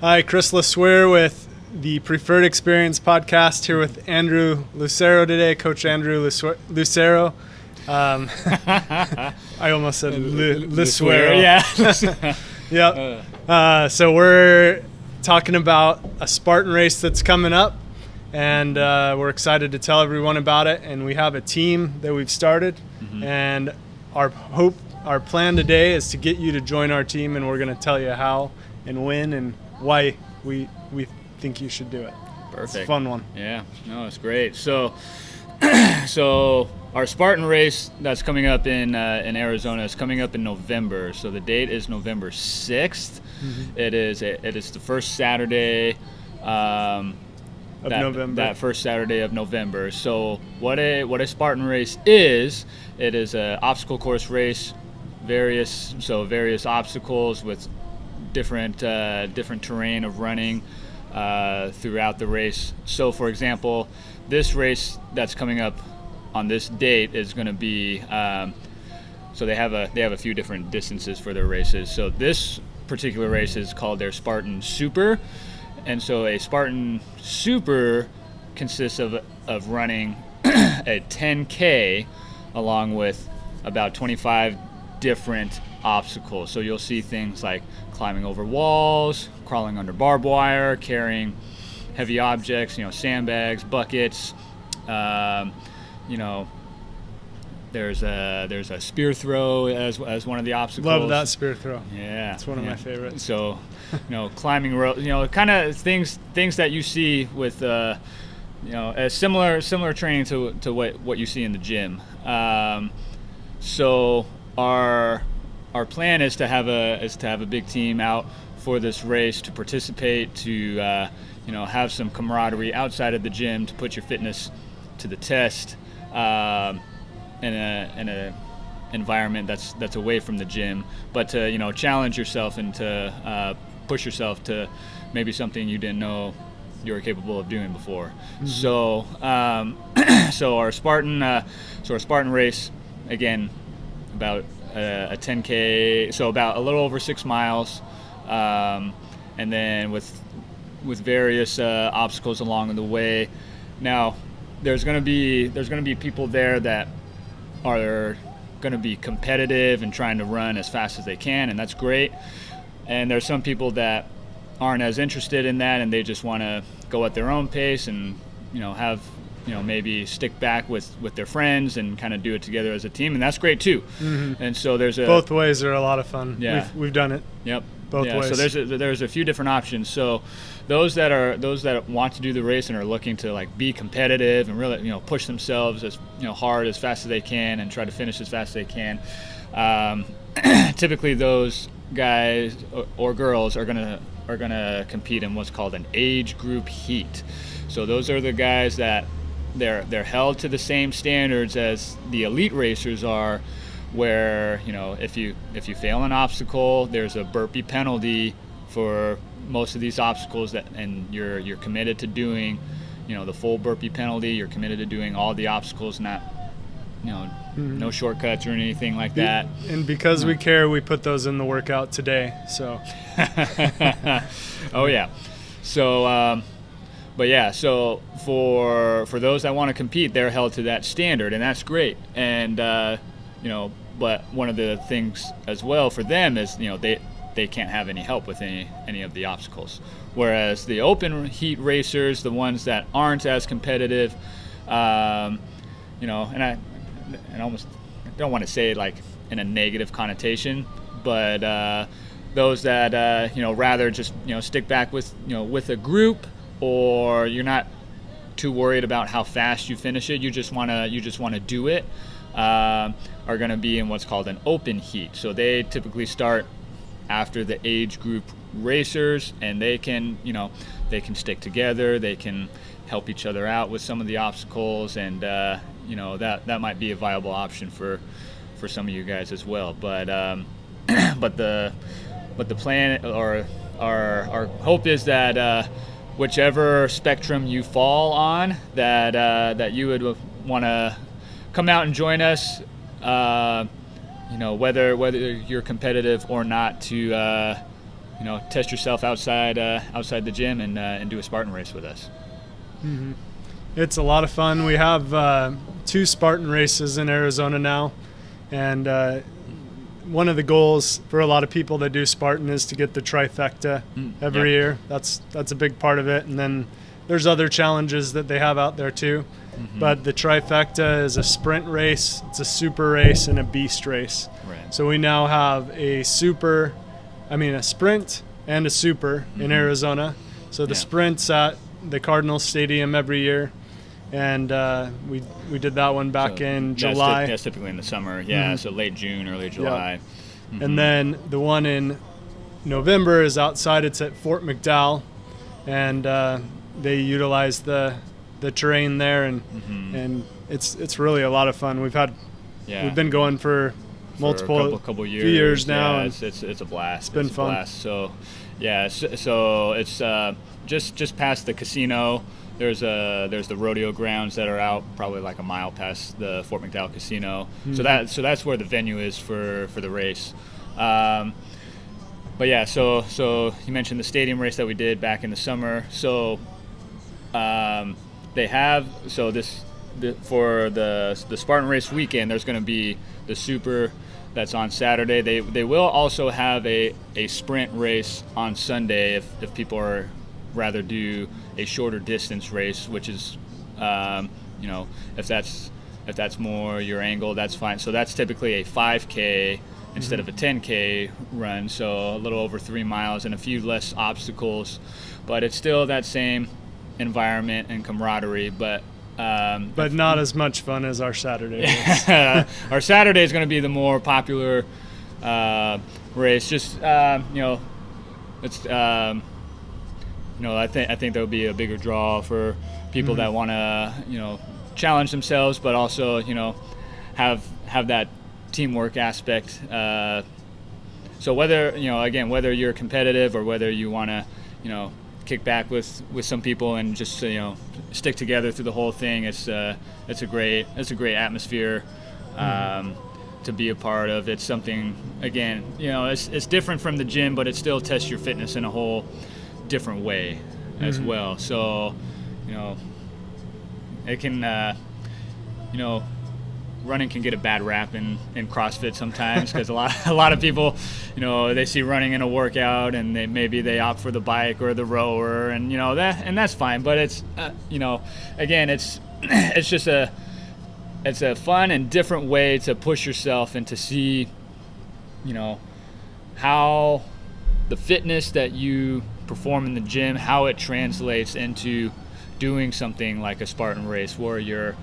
Hi, Kris LeSueur with the Preferred Experience podcast here with Andrew Lucero today, Coach Andrew Lucero. I almost said LeSueur. Yeah. Yep. So we're talking about a Spartan race that's coming up, and we're excited to tell everyone about it. And we have a team that we've started, and our plan today is to get you to join our team, and we're going to tell you how and when and why we think you should do it. Perfect. It's a fun one. Yeah, no, it's great. So our Spartan race that's coming up in Arizona is coming up in November. So the date is November 6th. It is the first Saturday November. That first Saturday of November. So what a Spartan race is, it is an obstacle course race, various obstacles with different terrain of running throughout the race. So for example, this race that's coming up on this date is going to be so they have a few different distances for their races. So this particular race is called their Spartan Super, and so a Spartan Super consists of running a 10K along with about 25 different obstacles. So you'll see things like climbing over walls, crawling under barbed wire, carrying heavy objects, sandbags, buckets. There's a spear throw as one of the obstacles. Love that spear throw. Yeah, it's one of my favorites. So, climbing rope, kind of things that you see with, a similar training to what you see in the gym. So our plan is to have a big team out for this race to participate, to have some camaraderie outside of the gym, to put your fitness to the test in a environment that's away from the gym, but to challenge yourself and to push yourself to maybe something you didn't know you were capable of doing before. So our Spartan race, again, about a 10K, so about a little over 6 miles, and then with various obstacles along the way. Now, there's going to be people there that are going to be competitive and trying to run as fast as they can, and that's great. And there's some people that aren't as interested in that, and they just want to go at their own pace and have maybe stick back with their friends and kind of do it together as a team, and that's great too. And so both ways are a lot of fun. Yeah, we've done it. Yep. Both ways. So there's a few different options. So those that want to do the race and are looking to be competitive and really push themselves as hard as fast as they can and try to finish as fast as they can. Typically, those guys or girls are gonna compete in what's called an age group heat. So those are the guys that they're held to the same standards as the elite racers are, where if you fail an obstacle, there's a burpee penalty for most of these obstacles, and you're committed to doing the full burpee penalty. You're committed to doing all the obstacles, not no shortcuts or anything like that. And because we care, we put those in the workout today. So oh yeah. So but yeah, so for those that want to compete, they're held to that standard, and that's great. And but one of the things as well for them is they can't have any help with any of the obstacles. Whereas the open heat racers, the ones that aren't as competitive, and I almost don't want to say it like in a negative connotation, but those that rather just stick back with a group, or you're not too worried about how fast you finish it, you just want to do it, are going to be in what's called an open heat. So they typically start after the age group racers, and they can stick together, they can help each other out with some of the obstacles, and that might be a viable option for some of you guys as well. But the plan, or our hope, is that whichever spectrum you fall on, that you would want to come out and join us, whether you're competitive or not, to test yourself outside the gym and do a Spartan race with us. Mm-hmm. It's a lot of fun. We have 2 Spartan races in Arizona now, and one of the goals for a lot of people that do Spartan is to get the trifecta every year. That's a big part of it, and then there's other challenges that they have out there too. Mm-hmm. But the trifecta is a sprint race, it's a super race, and a beast race. Right. So we now have a sprint and a super in Arizona. So the sprint's at the Cardinals Stadium every year, and we did that one back in July. That's typically in the summer, so late June, early July. Yep. And then the one in November is outside. It's at Fort McDowell, and they utilize the terrain there, and it's really a lot of fun. We've been going for multiple couple few years now. Yeah, it's a blast. It's been fun. Blast. So it's just past the casino. There's the rodeo grounds that are out probably like a mile past the Fort McDowell casino. Mm-hmm. So that's where the venue is for the race. But yeah, so you mentioned the stadium race that we did back in the summer. So they have for the Spartan Race weekend, there's going to be the super that's on Saturday. They will also have a sprint race on Sunday if people are rather do a shorter distance race, which is if that's more your angle, that's fine. So that's typically a 5K instead of a 10K run, so a little over 3 miles and a few less obstacles, but it's still that same environment and camaraderie, but not as much fun as our Saturday race. Our Saturday is going to be the more popular race. Just it's I think there'll be a bigger draw for people that want to challenge themselves, but also have that teamwork aspect. So whether you're competitive or whether you want to kick back with some people and just stick together through the whole thing, it's a great atmosphere to be a part of. It's something, again, it's different from the gym, but it still tests your fitness in a whole different way as well. So it can running can get a bad rap in CrossFit sometimes, because a lot of people, they see running in a workout and they opt for the bike or the rower, and that's fine. But it's again, it's just it's a fun and different way to push yourself and to see how the fitness that you perform in the gym, how it translates into doing something like a Spartan race, where you're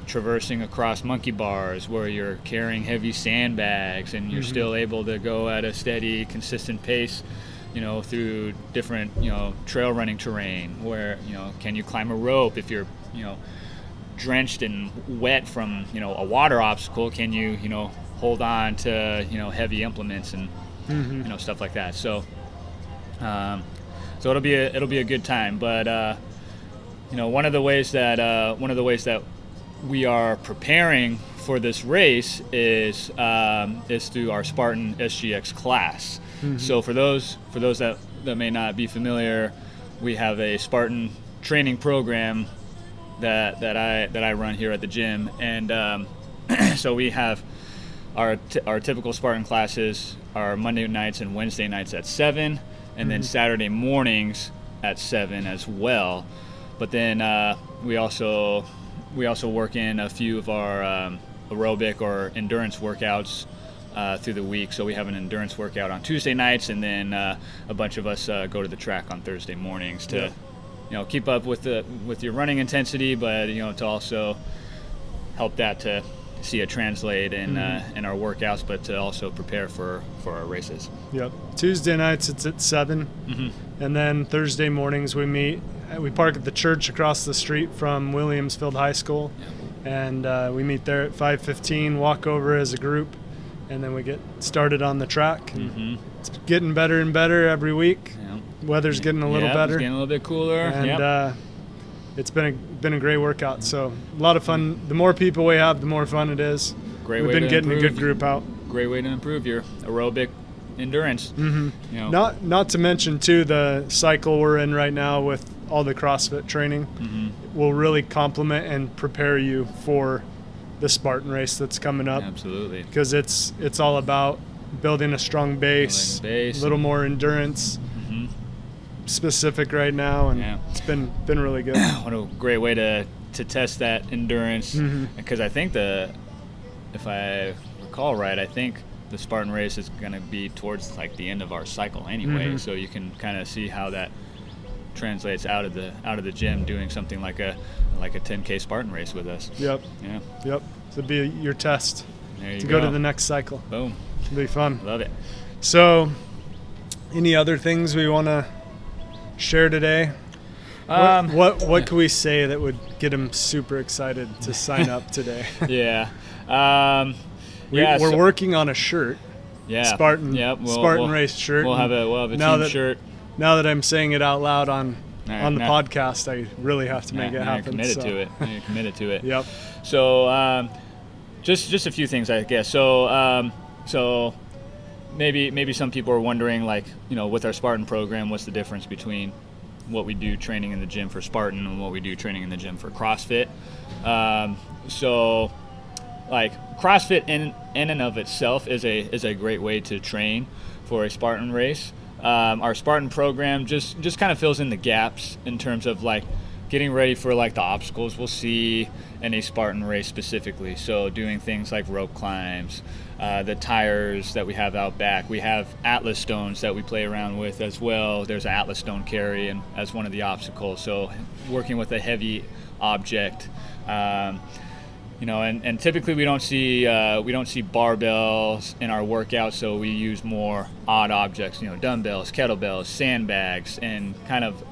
traversing across monkey bars, where you're carrying heavy sandbags and you're still able to go at a steady, consistent pace, through different, trail running terrain, where, can you climb a rope if you're, drenched and wet from, a water obstacle? Can you, hold on to, heavy implements and, stuff like that. So it'll be a good time. But, one of the ways that we are preparing for this race is through our Spartan SGX class. So for those that may not be familiar, we have a Spartan training program that I run here at the gym, and so we have our typical Spartan classes are Monday nights and Wednesday nights at 7, and then Saturday mornings at 7 as well. But then we also work in a few of our aerobic or endurance workouts through the week. So we have an endurance workout on Tuesday nights, and then a bunch of us go to the track on Thursday mornings to keep up with your running intensity, but to also help that to see it translate in our workouts, but to also prepare for our races. Yep. Tuesday nights it's at 7, and then Thursday mornings we meet. We park at the church across the street from Williamsfield High School, and we meet there at 5:15, walk over as a group, and then we get started on the track. It's getting better and better every week. Weather's getting a little better. It's getting a little bit cooler. And it's been a great workout. So a lot of fun. The more people we have, the more fun it is. We've been getting a good group out. Great way to improve your aerobic endurance. Mm-hmm. You know. Not to mention too, the cycle we're in right now with all the CrossFit training will really complement and prepare you for the Spartan race that's coming up. Absolutely. Because it's all about building a strong base, a little more endurance specific right now, and it's been really good. What a great way to test that endurance, because I think if I recall right, I think the Spartan race is going to be towards like the end of our cycle anyway, so you can kind of see how that translates out of the gym doing something like a 10K Spartan race with us. Yep. Yeah. Yep. So be your test to go to the next cycle. Boom. It'll be fun. Love it. So, any other things we want to share today? What can we say that would get them super excited to sign up today? Yeah. We're working on a shirt. Yeah. Spartan. Yep. Spartan Race shirt. We'll have a team shirt. Now that I'm saying it out loud on the podcast, I really have to make it happen. You're committed to it. Yep. So just a few things, I guess. So maybe some people are wondering, like, with our Spartan program, what's the difference between what we do training in the gym for Spartan and what we do training in the gym for CrossFit. So like CrossFit in and of itself is a great way to train for a Spartan race. Our Spartan program just kind of fills in the gaps in terms of like getting ready for like the obstacles we'll see in a Spartan race specifically. So doing things like rope climbs, the tires that we have out back. We have Atlas stones that we play around with as well. There's an Atlas stone carry as one of the obstacles. So working with a heavy object. And typically we don't see barbells in our workouts, so we use more odd objects, dumbbells, kettlebells, sandbags, and kind of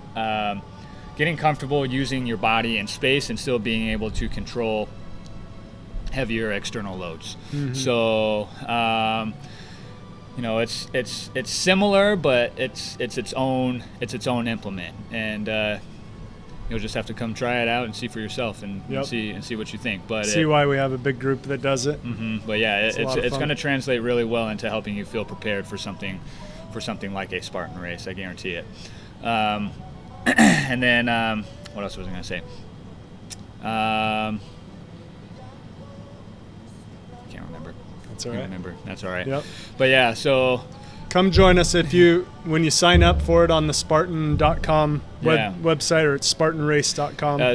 getting comfortable using your body in space and still being able to control heavier external loads. So it's similar, but it's its own implement, and you'll just have to come try it out and see for yourself and see what you think. But see why we have a big group that does it. But yeah, it's going to translate really well into helping you feel prepared for something like a Spartan race. I guarantee it. And then what else was I going to say? Can't remember. That's all right. That's all right. Yep. But yeah, so. Come join us when you sign up for it on the Spartan.com website, or it's SpartanRace.com.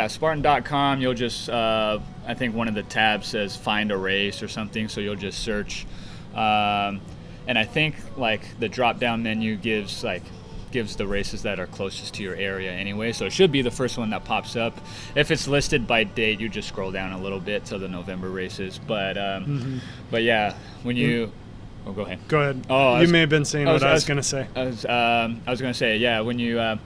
Spartan.com. You'll just, I think one of the tabs says find a race or something, so you'll just search. And I think like the drop down menu gives the races that are closest to your area anyway, so it should be the first one that pops up. If it's listed by date, you just scroll down a little bit to the November races. But yeah, when you Oh, go ahead. Go ahead. Oh, you may have been saying what I was going to say. I was going to say, yeah, when you, I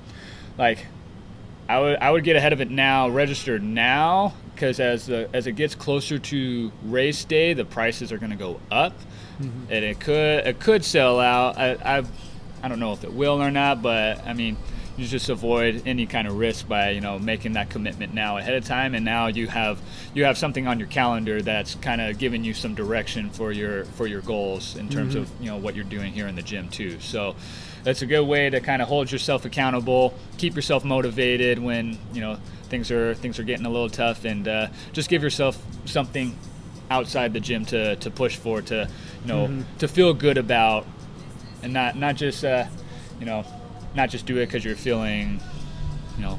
would get ahead of it now, register now, because as it gets closer to race day, the prices are going to go up, and it could sell out. I don't know if it will or not, but I mean, you just avoid any kind of risk by making that commitment now ahead of time, and now you have something on your calendar that's kind of giving you some direction for your goals in terms of what you're doing here in the gym too. So that's a good way to kind of hold yourself accountable, keep yourself motivated when things are getting a little tough, and just give yourself something outside the gym to push for, to to feel good about, and not just not just do it because you're feeling,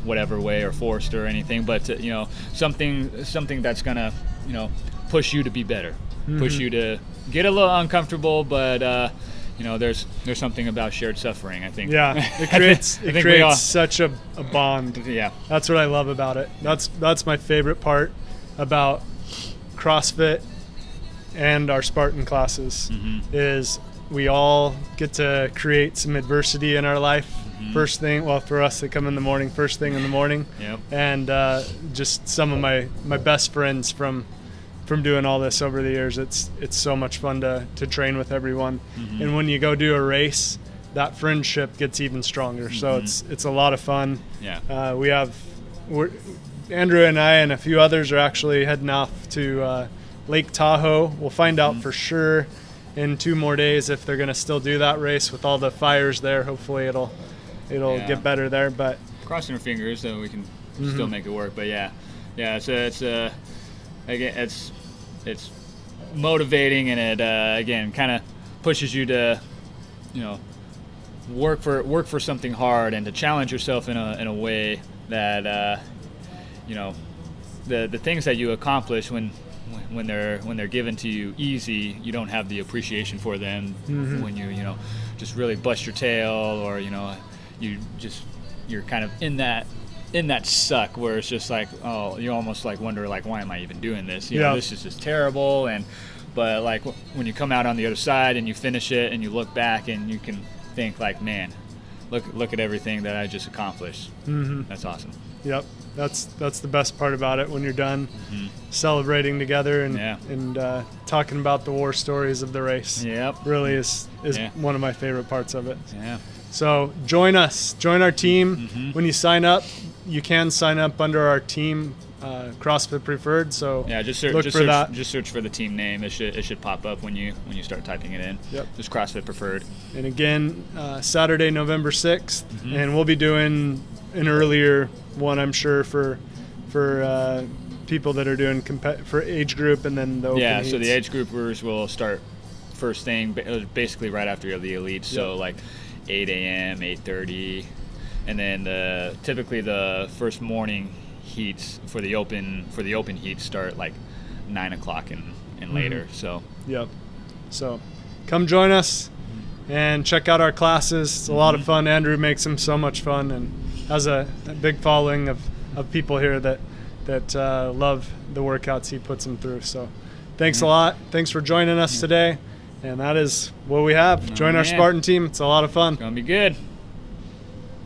whatever way or forced or anything, but to, something that's gonna, push you to be better, push you to get a little uncomfortable, but there's something about shared suffering, I think. Yeah, it creates such a bond. Yeah, that's what I love about it. That's my favorite part about CrossFit and our Spartan classes is we all get to create some adversity in our life. First thing, well, for us that come in the morning, first thing in the morning. Yep. And just some of my best friends from doing all this over the years. It's so much fun to train with everyone. And when you go do a race, that friendship gets even stronger. So it's a lot of fun. Yeah. Andrew and I and a few others are actually heading off to Lake Tahoe. We'll find out for sure in 2 more days if they're going to still do that race with all the fires there. Hopefully it'll get better there. But crossing our fingers that we can still make it work. But it's again, it's motivating, and it again kind of pushes you to, you know, work for something hard and to challenge yourself in a way that you know, the things that you accomplish when they're given to you easy, you don't have the appreciation for them. When you know, just really bust your tail, or you know, you're kind of in that suck where it's just like, oh, you almost like wonder like, why am I even doing this? You know, this is just terrible. But like when you come out on the other side and you finish it and you look back and you can think like, man, look at everything that I just accomplished. That's awesome. Yep, that's the best part about it, when you're done celebrating together and talking about the war stories of the race. Really is one of my favorite parts of it. So join our team. When you sign up, you can sign up under our team, CrossFit Preferred. So just search for the team name. It should pop up when you start typing it in. Just CrossFit Preferred. And again, Saturday, November 6th, and we'll be doing an earlier one, I'm sure, for people that are doing for age group, and then the open heats. So the age groupers will start first thing, basically right after the elites. So like 8 a.m., 8:30, and then typically the first morning heats for the open heats start like 9 o'clock and later. So so come join us and check out our classes. It's a lot of fun. Andrew makes them so much fun, and has a big following of people here that love the workouts he puts them through. So thanks a lot. Thanks for joining us today. And that is what we have. Join our Spartan team. It's a lot of fun. It's going to be good.